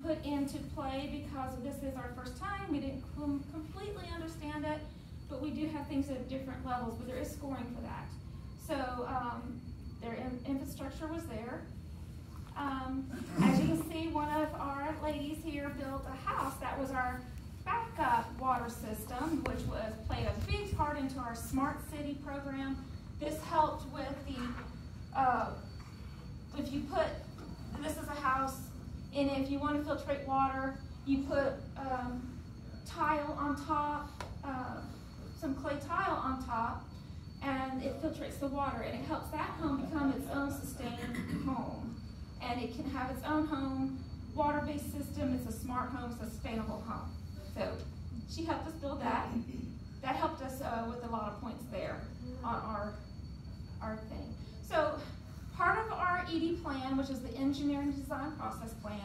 put into play because this is our first time. We didn't completely understand it, but we do have things at different levels, but there is scoring for that. So their infrastructure was there. As you can see, one of our ladies here built a house that was our backup water system, which played a big part into our Smart City program. This helped with if you put, this is a house, and if you want to filtrate water, you put tile on top, some clay tile on top, and it filtrates the water, and it helps that home become its own sustained home. And it can have its own home, water-based system. It's a smart home, sustainable home. So she helped us build that. That helped us with a lot of points there on our thing. So part of our ED plan, which is the engineering design process plan,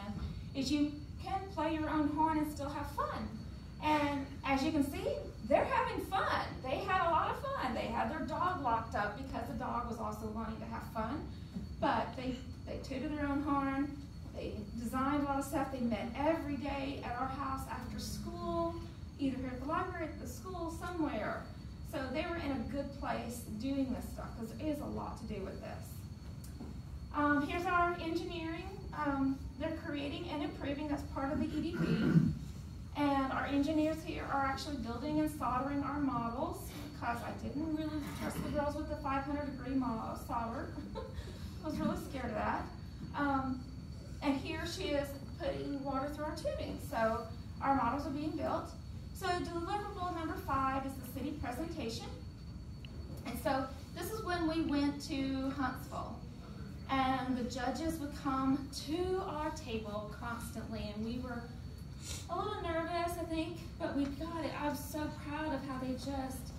is you can play your own horn and still have fun. And as you can see, they're having fun. They had a lot of fun. They had their dog locked up because the dog was also wanting to have fun. But they tooted their own horn. They designed a lot of stuff. They met every day at our house after school, either here at the library, at the school, somewhere. So they were in a good place doing this stuff because there is a lot to do with this. Here's our engineering. They're creating and improving. That's part of the EDP. And our engineers here are actually building and soldering our models because I didn't really trust the girls with the 500-degree solder. I was really scared of that. And here she is putting water through our tubing. So our models are being built. So deliverable number 5 is the city presentation. And so this is when we went to Huntsville. And the judges would come to our table constantly. And we were a little nervous, I think, but we got it. I was so proud of how they just,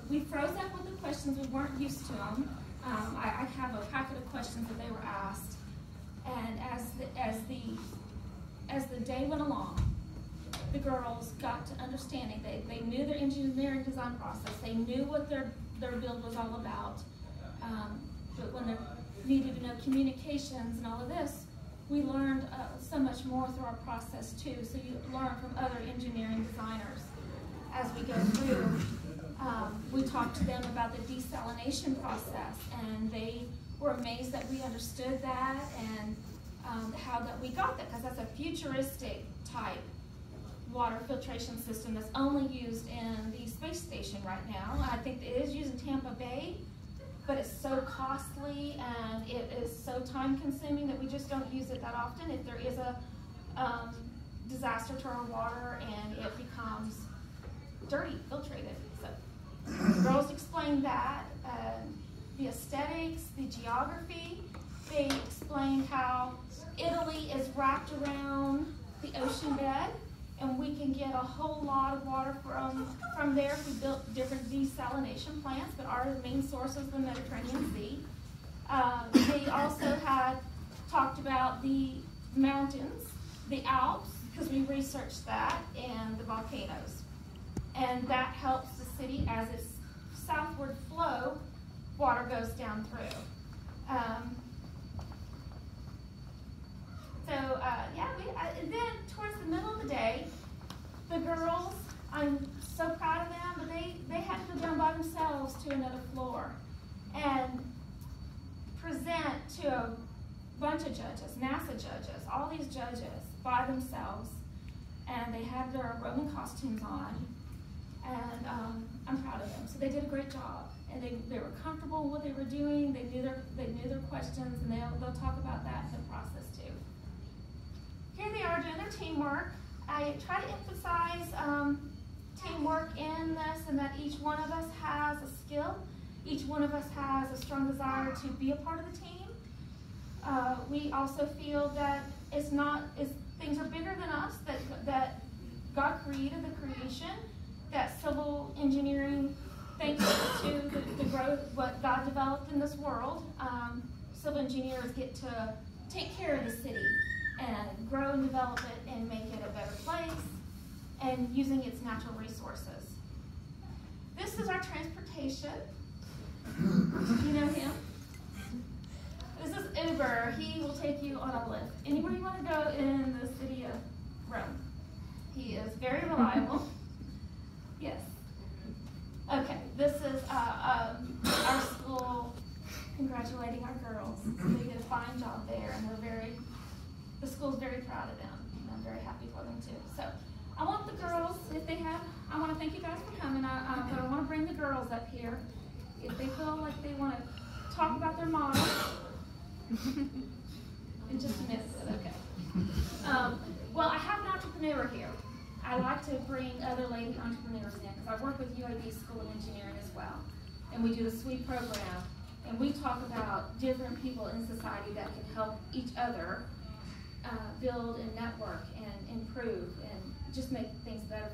we froze up with the questions. We weren't used to them. I have a packet of questions that they were asked, and as the day went along, the girls got to understanding. They knew their engineering design process. They knew what their build was all about. But when they needed to know communications and all of this, we learned so much more through our process too. So you learn from other engineering designers as we go through. We talked to them about the desalination process, and they were amazed that we understood that and how that we got that, because that's a futuristic type water filtration system that's only used in the space station right now. I think it is used in Tampa Bay, but it's so costly and it is so time consuming that we just don't use it that often. If there is a disaster to our water and it becomes dirty, filtrated. So the girls explained that, the aesthetics, the geography. They explained how Italy is wrapped around the ocean bed, and we can get a whole lot of water from there if we built different desalination plants, but our main source is the Mediterranean Sea. They also had talked about the mountains, the Alps, because we researched that, and the volcanoes. And that helps the city as its southward flow, water goes down through. And then towards the middle of the day, the girls, I'm so proud of them, but they had to go down by themselves to another floor and present to a bunch of judges, NASA judges, all these judges by themselves, and they had their Roman costumes on, and I'm proud of them. So they did a great job, and they were comfortable with what they were doing. They knew their questions, and they'll talk about that in the process too. Here they are doing their teamwork. I try to emphasize teamwork in this, and that each one of us has a skill. Each one of us has a strong desire to be a part of the team. We also feel that things are bigger than us, that God created the creation, that civil engineering, thanks to the growth, what God developed in this world, civil engineers get to take care of the city and grow and develop it and make it a better place, and using its natural resources. This is our transportation. You know him? This is Uber. He will take you on a lift. Anywhere you want to go, arrival. Yes. Okay, this is our school congratulating our girls. They did a fine job there, and the school's very proud of them, and I'm very happy for them too. So I want the girls, I want to thank you guys for coming, but I want to bring the girls up here. If they feel like they want to talk about their model, in just a minute, okay. Well, I have an entrepreneur here. I like to bring other lady entrepreneurs in because I work with UAB School of Engineering as well. And we do the SWEET program, and we talk about different people in society that can help each other build and network and improve and just make things better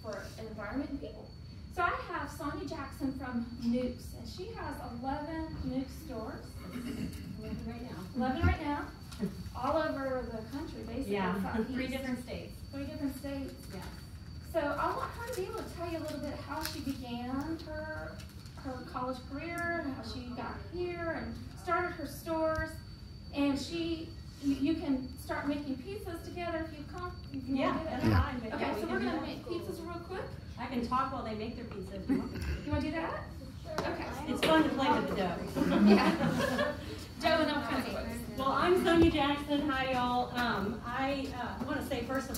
for an environment and people. So I have Sonia Jackson from Nukes, and she has 11 Nukes stores. 11 right now. 11 right now. All over the country, basically. Yeah, 3 different states. 3 different states. Yeah. So I want her to be able to tell you a little bit how she began her college career, and how she got here and started her stores. And you can start making pizzas together if you come. Yeah, that's fine. But okay, yeah, so we're going to make pizzas real quick. I can talk while they make their pizza if you want me to. You want to do that? Okay. It's fun to play with the dough. Yeah. Dough in all kinds of ways. Well, I'm Sonia Jackson. Hi, y'all. I want to say, first of all,